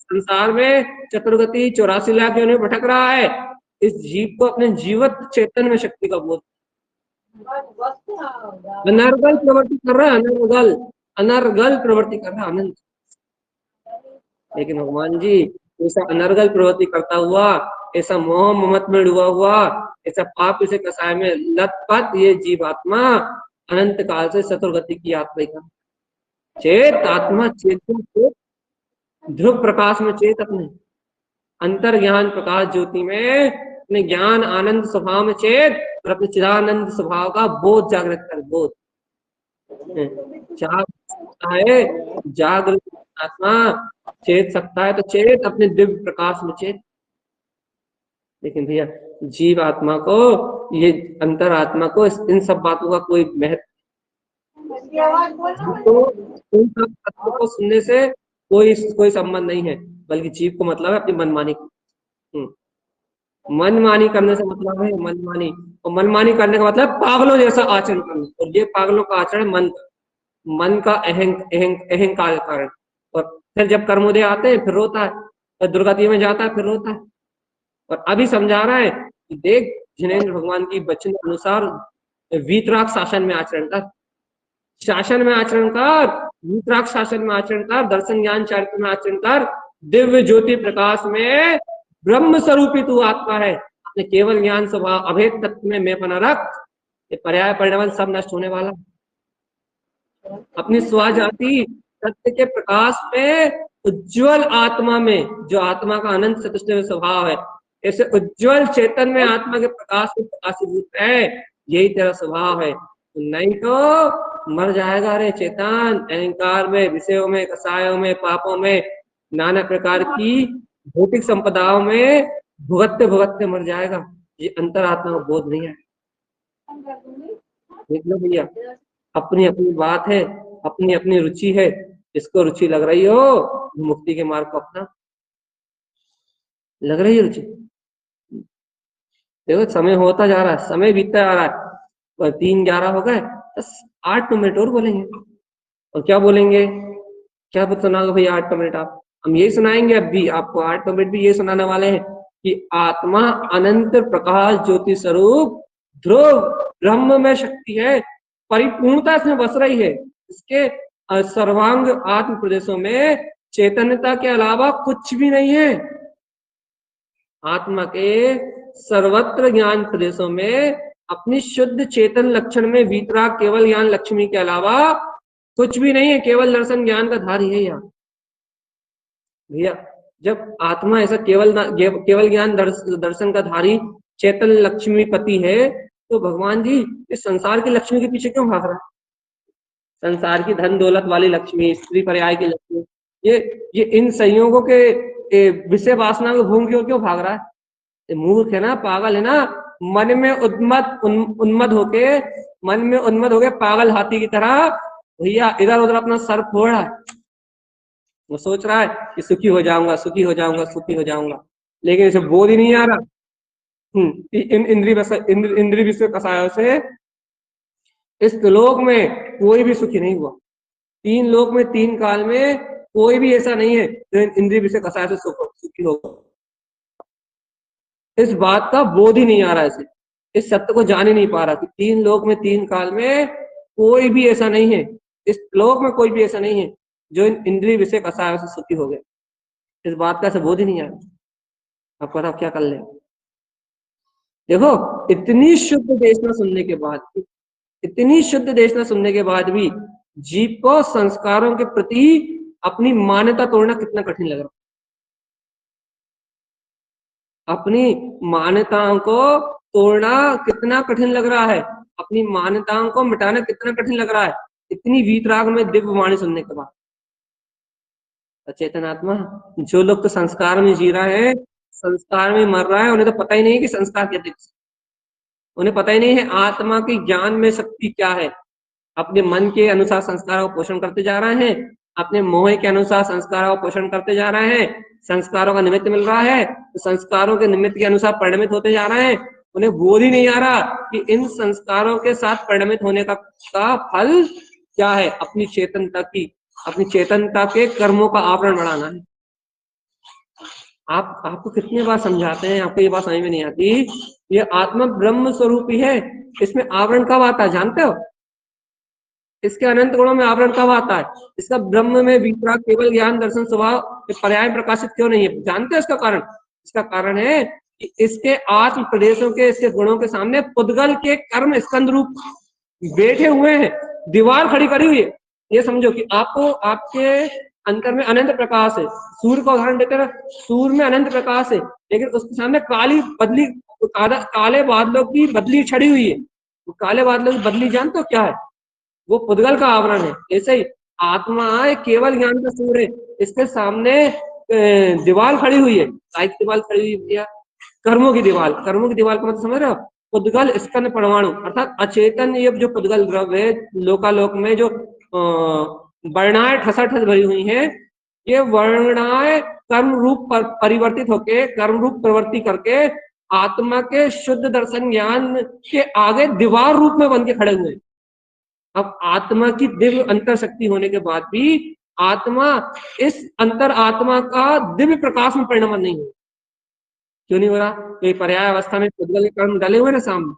संसार में चतुर्गति 84 लाख योनि में भटक रहा है। इस जीव को अपने जीवत चेतन में शक्ति का बोध, अनर्गल प्रवृत्ति कर रहा है, अनर्गल अनर्गल प्रवृत्ति कर रहा है अनंत। लेकिन भगवान जी, ऐसा अनर्गल प्रवृत्ति करता हुआ, ऐसा मोह ममत में डूबा हुआ, ऐसा पाप से कसाय में लतपथ ये जीवात्मा अनंत काल से चतुर्गति की यात्रा कर, चेत आत्मा चेत ध्रुव प्रकाश में, चेत अपने अंतर ज्ञान प्रकाश ज्योति में, अपने ज्ञान आनंद स्वभाव में चेत, और अपने चिदानंद स्वभाव का बोध जागृत कर। बोध है, जागृत आत्मा चेत सकता है तो चेत, अपने दिव्य प्रकाश में चेत। लेकिन भैया जीव आत्मा को, ये अंतर आत्मा को इन सब बातों का कोई महत्व, तो इन सब तत्वों को सुनने से कोई संबंध नहीं है, बल्कि जीव को मतलब है अपनी मनमानी। मनमानी करने से मतलब है मनमानी, और मनमानी करने का मतलब पागलों जैसा आचरण करना, और ये पागलों का आचरण मन का अहंकार के कारण। और फिर जब कर्मोदय आते हैं फिर रोता है, और दुर्गति में जाता है फिर रोता है। और अभी समझा रहा है कि देख, जिनेंद्र भगवान की वचन अनुसार वीतराग शासन में आचरण कर, शासन में आचरण कर, वीतराग शासन में आचरण कर, दर्शन ज्ञान चारित्र में आचरण कर, दिव्य ज्योति प्रकाश में ब्रह्म स्वरूपी तू आत्मा है, अपने केवल ज्ञान स्वभाव अभेद तत्व में मैं बना रख। ये पर्याय परिणाम सब नष्ट होने वाला, अपनी स्वजाति सत्य के प्रकाश में उज्जवल आत्मा में, जो आत्मा का अनंत चतुष्टय स्वभाव है, ऐसे उज्जवल चेतन में आत्मा के प्रकाश में प्रकाशित है, यही तेरा स्वभाव है। नहीं तो मर जाएगा रे चेतन, अहंकार में, विषयों में, कसायों में, पापों में, नाना प्रकार की भौतिक संपदाओं में भुगतते भुगतते मर जाएगा। ये अंतरात्मा को बोध नहीं है। देख लो भैया, अपनी अपनी बात है, अपनी अपनी रुचि है, जिसको रुचि लग रही हो मुक्ति के मार्ग को अपना, लग रही है रुचि। देखो समय होता जा रहा है, समय बीतता जा रहा है, 3:11 हो गए, बस 8 मिनट और बोलेंगे। और क्या बोलेंगे, क्या सुनाओगे भैया 8 मिनट आप? हम यही सुनाएंगे, अब भी आपको 8 मिनट भी ये सुनाने वाले हैं कि आत्मा अनंत प्रकाश ज्योति स्वरूप ध्रुव ब्रह्म में शक्ति है, परिपूर्णता इसमें बस रही है। इसके सर्वांग आत्म प्रदेशों में चैतन्यता के अलावा कुछ भी नहीं है। आत्मा के सर्वत्र ज्ञान प्रदेशों में अपनी शुद्ध चेतन लक्षण में वीतराग केवल ज्ञान लक्ष्मी के अलावा कुछ भी नहीं है, केवल दर्शन ज्ञान का धारी है यहाँ भैया। जब आत्मा ऐसा केवल ज्ञान दर्शन का धारी चेतन लक्ष्मी पति है, तो भगवान जी इस संसार की लक्ष्मी के पीछे क्यों भाग रहा है? संसार की धन दौलत वाली लक्ष्मी, स्त्री पर्याय की लक्ष्मी, ये इन संयोगों के विषय वासना को भूम क्यों भाग रहा है? मूर्ख है ना, पागल है ना, मन में उन्मद होके पागल हाथी की तरह भैया इधर उधर अपना सर फोड़ रहा है। वो सोच रहा है कि सुखी हो जाऊंगा, सुखी हो जाऊंगा, सुखी हो जाऊंगा, लेकिन इसे बोध ही नहीं आ रहा। इन इंद्रिय विषय कसायों से इस लोक में कोई भी सुखी नहीं हुआ। 3 लोक में 3 काल में कोई भी ऐसा नहीं है जो इंद्रिय विषय कसाय से सुखी होगा। इस बात का बोध ही नहीं आ रहा है इसे, इस सत्य को जान ही नहीं पा रहा कि 3 लोक में 3 काल में कोई भी ऐसा नहीं है, इस लोक में कोई भी ऐसा नहीं है जो इन इंद्रिय विषय कसायों से सुखी हो गए। इस बात का ऐसा बोध ही नहीं आ रहा। अब पता क्या कर ले? देखो, इतनी शुद्ध देशना सुनने के बाद, इतनी शुद्ध देशना सुनने के बाद भी जीव को संस्कारों के प्रति अपनी मान्यता तोड़ना कितना कठिन लग रहा है। अपनी मान्यताओं को तोड़ना कितना कठिन लग रहा है, अपनी मान्यताओं को मिटाना कितना कठिन लग रहा है, इतनी वीतराग में दिव्य वाणी सुनने के बाद। चेतन आत्मा, जो लोग तो संस्कार में जी रहे हैं, संस्कार में मर रहा है, उन्हें तो पता ही नहीं कि संस्कार क्या है, उन्हें पता ही नहीं है आत्मा की ज्ञान में शक्ति क्या है। अपने मन के अनुसार संस्कारों को पोषण करते जा रहे हैं, अपने मोह के अनुसार संस्कारों को पोषण करते जा रहे हैं, संस्कारों का निमित्त मिल रहा है तो संस्कारों के निमित्त के अनुसार परिणमित होते जा रहे हैं। उन्हें बोध ही नहीं आ रहा कि इन संस्कारों के साथ परिणमित होने का फल क्या है, अपनी चेतनता के कर्मों का आवरण बढ़ाना है। आपको कितनी बार समझाते हैं, आपको ये बात समझ में नहीं आती। ये आत्मा ब्रह्म स्वरूप ही है, इसमें आवरण कब आता है जानते हो? इसके अनंत गुणों में आवरण कब आता है? इसका ब्रह्म में वीतराग केवल ज्ञान दर्शन स्वभाव पर्याय प्रकाशित क्यों नहीं है? जानते हो इसका कारण? इसका कारण है कि इसके आत्म प्रदेशों के, इसके गुणों के सामने पुद्गल के कर्म स्कंद रूप बैठे हुए हैं, दीवार खड़ी करी हुई है। ये समझो कि आपको, आपके अंतर में अनंत प्रकाश है। सूर्य का उदाहरण देते हैं, सूर्य में अनंत प्रकाश है, लेकिन उसके सामने काले बादलों की बदली छड़ी हुई है। काले बादलों की बदली जानते हो क्या है? वो पुद्गल का आवरण है। ऐसे ही आत्मा केवल ज्ञान का सूर्य है, इसके सामने दीवार खड़ी हुई है। साइक दीवार खड़ी हुई भैया, कर्मों की दीवार। कर्मों की दीवार का मतलब समझ रहे हो? पुद्गल स्कंद परमाणु अर्थात अचेतन ये जो पुद्गल द्रव्य है, लोकालोक में जो वर्णाएं ठसाठस भरी हुई हैं, ये वर्णाएं कर्म रूप परिवर्तित होके, कर्म रूप प्रवृत्ति करके आत्मा के शुद्ध दर्शन ज्ञान के आगे दीवार रूप में बन के खड़े हुए हैं। अब आत्मा की दिव्य अंतर शक्ति होने के बाद भी आत्मा इस अंतर आत्मा का दिव्य प्रकाश में परिणमन नहीं हो। क्यों नहीं हो रहा? तो पर्याय अवस्था में पुद्गल के कर्म डले हुए ना सामने।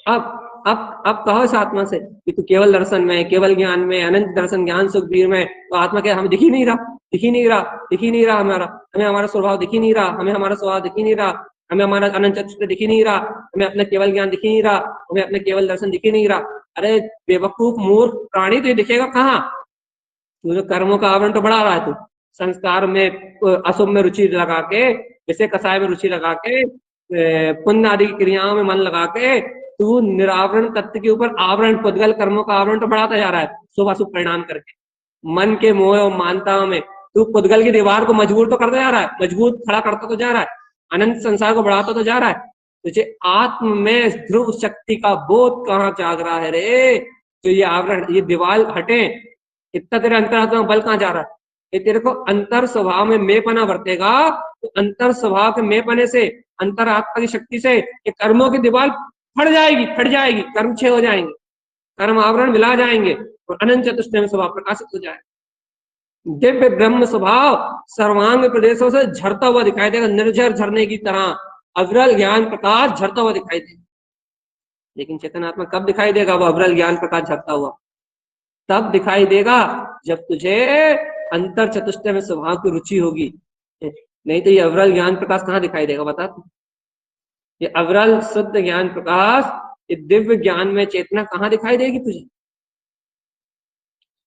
अब कहो इस आत्मा से कि तू केवल दर्शन में, केवल ज्ञान में, अनंत दर्शन ज्ञान सुखबीर में, तो आत्मा क्या हमें दिख ही नहीं रहा, दिख ही नहीं रहा, दिख ही नहीं रहा हमारा, हमें हमारा स्वभाव दिख ही नहीं रहा, हमें हमारा स्वभाव दिख ही नहीं रहा, हमें हमारा अनंत चक्षु दिख ही नहीं रहा, हमें अपना केवल ज्ञान दिख ही नहीं रहा, हमें अपना केवल दर्शन दिख ही नहीं रहा। अरे बेवकूफ मूर्ख प्राणी, तो ये दिखेगा कहाँ? तू जो कर्मों का आवरण तो बढ़ा रहा है, तू संस्कार में अशुभ में रुचि लगा के, विषय कसाय में रुचि लगा के, पुण्य आदि की क्रियाओं में मन लगा के तू निरावरण तत्व के ऊपर आवरण, पुद्गल कर्मों का आवरण तो बढ़ाता जा रहा है शुभ अशुभ परिणाम करके। मन के मोह और मानताओं में तू पुद्गल की दीवार को मजबूत तो करता जा रहा है, मजबूत खड़ा करता तो जा रहा है, अनंत संसार को बढ़ाता तो जा रहा है। तुझे आत्म में ध्रुव शक्ति का बोध कहाँ जाग रहा है रे? तो ये आवरण, ये दीवार हटे, इतना तेरे अंतरात्मा बल कहाँ जा रहा है? ये तेरे को अंतर स्वभाव में मेपना बरतेगा, तो अंतर स्वभाव के मेपने से, अंतरात्मा की शक्ति से ये कर्मों की दीवार फट जाएगी, फट जाएगी, कर्म छह हो जाएंगे, कर्म आवरण मिला जाएंगे और अनंत चतुष्टय स्वभाव प्रकाशित हो जाएगा। दिव्य ब्रह्म स्वभाव सर्वांग प्रदेशों से झरता हुआ दिखाई देगा, निर्झर झरने की तरह अविरल ज्ञान प्रकाश झरता हुआ दिखाई देगा। लेकिन चेतन आत्मा कब दिखाई देगा वो अविरल ज्ञान प्रकाश झरता हुआ? तब दिखाई देगा जब तुझे अंतर चतुष्टय में स्वभाव की रुचि होगी। नहीं तो ये अविरल ज्ञान प्रकाश कहाँ दिखाई देगा बता तू? ये अविरल शुद्ध ज्ञान प्रकाश, ये दिव्य ज्ञान में चेतना कहाँ दिखाई देगी तुझे?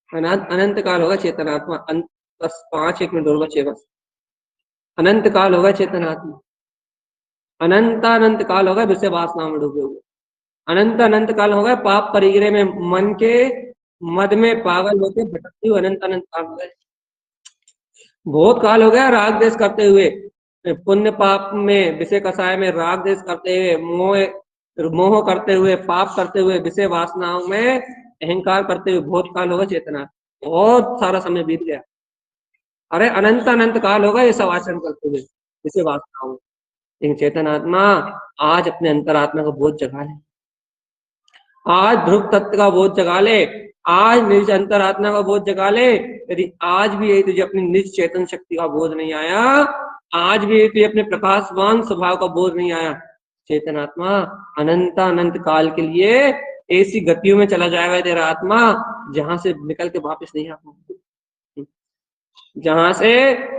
अनंत काल होगा चेतनात्मा, बस 5-1 मिनट और बचे बस। अनंत काल होगा चेतनात्मा, अनंत काल होगा विषय वासना में डूबे हुए, अनंत काल होगा पाप परिग्रह में मन के मद में पागल होकर भटकते हुए, अनंत काल हो गए। बहुत काल हो गया राग देश करते हुए, पुण्य पाप में, विषय कसाय में राग देश करते हुए, मोह करते हुए, पाप करते हुए, विषय वासनाओं में अहंकार करते हुए बहुत काल होगा चेतना, बहुत सारा समय बीत गया। अरे अनंत काल होगा ये सब आचरण करते हुए विषय वासनाओं में। लेकिन चेतन आत्मा आज अपने अंतरात्मा का बोध जगा ले, आज ध्रुव तत्व का बोध जगा ले, आज निज अंतरात्मा का बोध जगा ले। यदि आज भी यही तुझे अपनी निज चेतन शक्ति का बोध नहीं आया, आज भी तुझे अपने प्रकाशवान स्वभाव का बोध नहीं आया, चेतन आत्मा अनंत काल के लिए ऐसी गतियों में चला जाएगा तेरा आत्मा जहां से निकल के वापस नहीं आ पाएगा, जहां से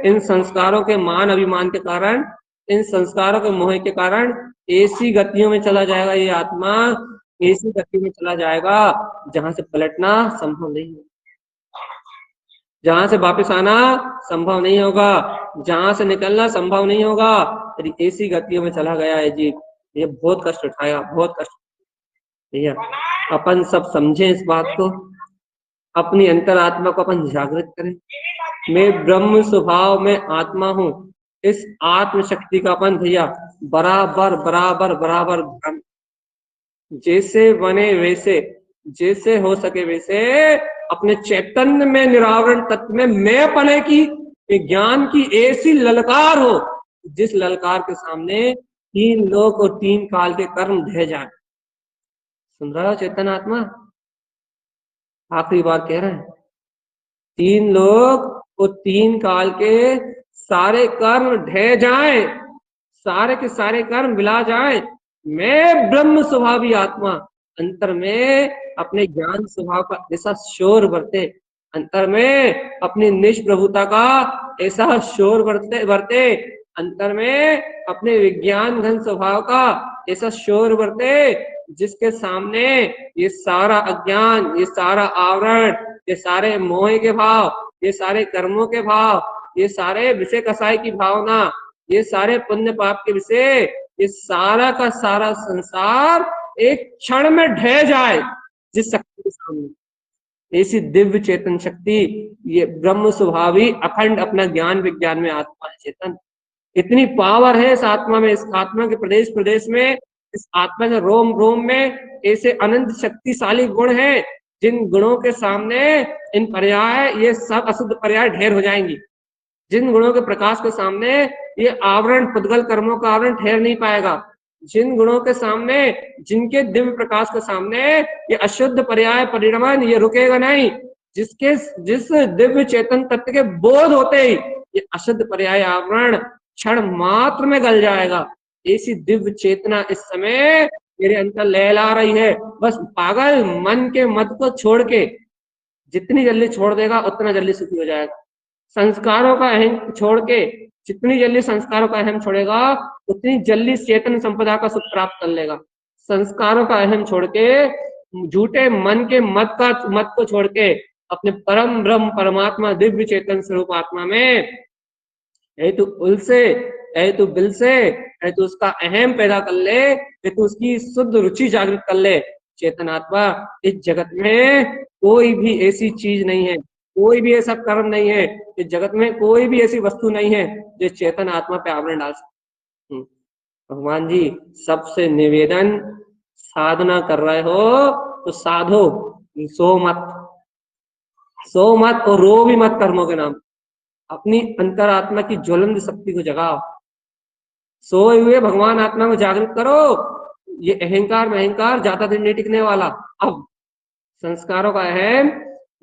इन संस्कारों के मान अभिमान के कारण, इन संस्कारों के मोह के कारण ऐसी गतियों में चला जाएगा ये आत्मा, ऐसी गति में चला जाएगा जहां से पलटना संभव नहीं है, जहां से वापस आना संभव नहीं होगा, जहां से निकलना संभव नहीं होगा। यदि ऐसी गतियों में चला गया है जी, ये बहुत कष्ट उठाएगा, बहुत कष्ट। भैया अपन सब समझे इस बात को, अपनी अंतरात्मा को अपन जागृत करें। मैं ब्रह्म स्वभाव में आत्मा हूँ, इस आत्म शक्ति का अपन भैया बराबर बराबर बराबर जैसे बने वैसे, जैसे हो सके वैसे अपने चैतन्य में, निरावरण तत्व में मैं पने की ज्ञान की ऐसी ललकार हो, जिस ललकार के सामने 3 लोक और 3 काल के कर्म ढह जाए। सुन रहा हो चेतन आत्मा? आखिरी बार कह रहे हैं, 3 लोक और 3 काल के सारे कर्म ढह जाए, सारे के सारे कर्म मिला जाए, मैं ब्रह्म स्वभावी आत्मा अंतर में अपने ज्ञान स्वभाव का ऐसा शोर बरते, अंतर में अपनी निष्प्रभुता का ऐसा शोर बरते, अंतर में अपने विज्ञान घन स्वभाव का ऐसा शोर बरते, जिसके सामने ये सारा अज्ञान, ये सारा आवरण, ये सारे मोह के भाव, ये सारे कर्मों के भाव, ये सारे विषय कसाई की भावना, ये सारे पुण्य पाप के विषय, ये सारा का सारा संसार एक क्षण में ढह जाए जिस शक्ति के सामने। ऐसी दिव्य चेतन शक्ति, ये ब्रह्म स्वभावी अखंड अपना ज्ञान विज्ञान में आत्मा है चेतन, इतनी पावर है इस आत्मा में, इस आत्मा के प्रदेश प्रदेश में, इस आत्मा के रोम रोम में ऐसे अनंत शक्तिशाली गुण हैं, जिन गुणों के सामने इन पर्याय, ये सब अशुद्ध पर्याय ढेर हो जाएंगी। जिन गुणों के प्रकाश के सामने ये आवरण, पुद्गल कर्मों का आवरण ठहर नहीं पाएगा, जिन गुणों के सामने, जिनके दिव्य प्रकाश के सामने ये अशुद्ध पर्याय परिणमन ये रुकेगा नहीं, जिस दिव्य चेतन तत्व के बोध होते ही ये अशुद्ध पर्याय आवरण क्षण मात्र में गल जाएगा। ऐसी दिव्य चेतना इस समय मेरे अंदर लहला रही है। बस पागल मन के मत को छोड़ के जितनी जल्दी छोड़ देगा उतना जल्दी सुखी हो जाएगा। संस्कारों का अहम छोड़ के जितनी जल्दी संस्कारों का अहम छोड़ेगा उतनी जल्दी चेतन संपदा का सुख प्राप्त कर लेगा। संस्कारों का अहम छोड़ के झूठे मन के मत को छोड़ के अपने परम ब्रह्म परमात्मा दिव्य चेतन स्वरूप आत्मा में है तो उल से, है तो बिल से, है तो उसका अहम पैदा कर ले, है तो उसकी शुद्ध रुचि जागृत कर ले। चेतन आत्मा, इस जगत में कोई भी ऐसी चीज नहीं है, कोई भी ऐसा कर्म नहीं है, इस जगत में कोई भी ऐसी वस्तु नहीं है जो चेतन आत्मा पे आवरण डाल सकती। भगवान जी सबसे निवेदन, साधना कर रहे हो तो साधो, सो मत और रो भी मत कर्मों के नाम। अपनी अंतरात्मा की ज्वलंत शक्ति को जगाओ, सोए हुए भगवान आत्मा को जागृत करो। ये अहंकार ज्यादा दिन नहीं टिकने वाला। अब संस्कारों का है,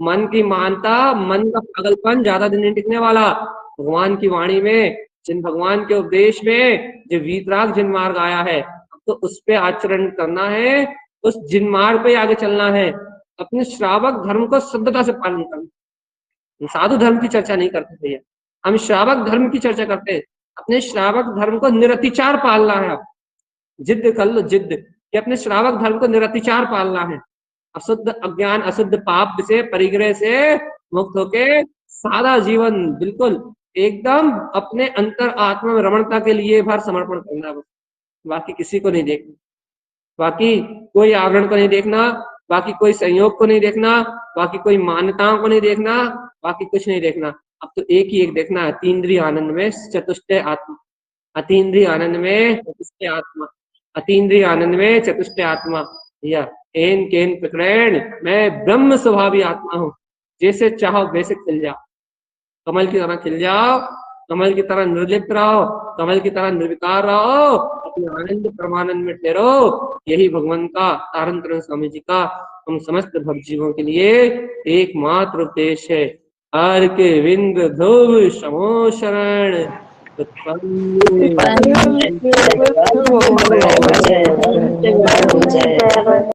मन की मानता, मन का पागलपन ज्यादा दिन नहीं टिकने वाला। भगवान की वाणी में, जिन भगवान के उपदेश में जो वीतराग जिन मार्ग आया है, तो उस पे आचरण करना है, उस जिन मार्ग पे आगे चलना है। अपने श्रावक धर्म को शुद्धता से पालन करना। साधु धर्म की चर्चा नहीं करते भैया, हम श्रावक धर्म की चर्चा करते हैं। अपने श्रावक धर्म को निरतिचार पालना है। जिद्द कर लो, जिद्द कि अपने श्रावक धर्म को निरतिचार पालना है। अशुद्ध अज्ञान, अशुद्ध पाप से, परिग्रह से मुक्त होके सादा जीवन बिल्कुल एकदम अपने अंतर आत्मा में रमणता के लिए भर समर्पण करना है। बाकी किसी को नहीं देखना, बाकी कोई आवरण को नहीं देखना, बाकी कोई संयोग को नहीं देखना, बाकी कोई मान्यताओं को नहीं देखना, बाकी कुछ नहीं देखना। अब तो एक ही एक देखना है, अतीन्द्रिय आनंद में चतुष्टय आत्मा, अतीन्द्रिय आनंद में चतुष्टय आत्मा, अतीन्द्रिय आनंद में चतुष्टय आत्मा। या एन केन प्रकरण, मैं ब्रह्म स्वभावी आत्मा हूँ, जैसे चाहो वैसे खिल जाओ, कमल की तरह खिल जाओ, कमल की तरह निर्लिप्त रहो, कमल की तरह निर्विकार रहो, अपने आनंद परमानंद में ठहरो। यही भगवान का, तारन स्वामी जी का हम समस्त भक्त जीवों के लिए एकमात्र उपदेश है। हर के विंद ध्रुव समो शरण,